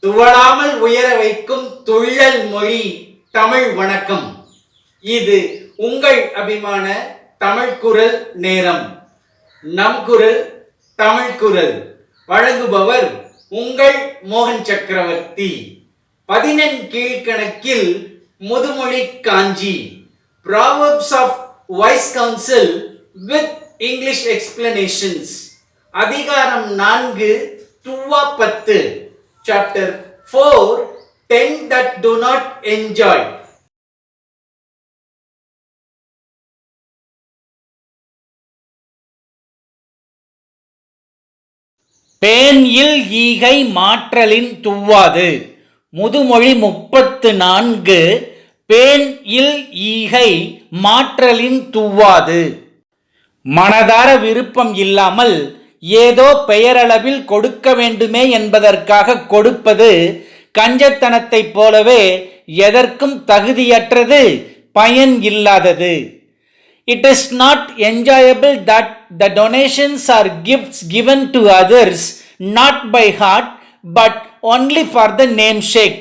துவளாமல் உயர வைக்கும் துள்ளல் மொழி தமிழ் வணக்கம். இது உங்கள் அபிமான தமிழ் குரல் நேரம். நம் குரல் தமிழ் குரல் வழங்குபவர் உங்கள் மோகன் சக்கரவர்த்தி. 14 கீழ்கணக்கில் முதுமொழி காஞ்சி, Proverbs of Wise Counsel with English explanations. அதிகாரம் 4, துவா 10, Chapter 4, 10 that do not enjoy. பேன் இல் ஈகை மாற்றலின் துவாது. முதுமொழி 34. பேன் இல் ஈகை மாற்றலின் துவாது. மனதார விருப்பம் இல்லாமல் ஏதோ பெயரளவில் கொடுக்க வேண்டுமே என்பதற்காக கொடுப்பது கஞ்சத்தனத்தைப் போலவே எதற்கும் தகுதியற்றது, பயன் இல்லாதது. It is not enjoyable that the donations are gifts given to others not by heart but only for the namesake.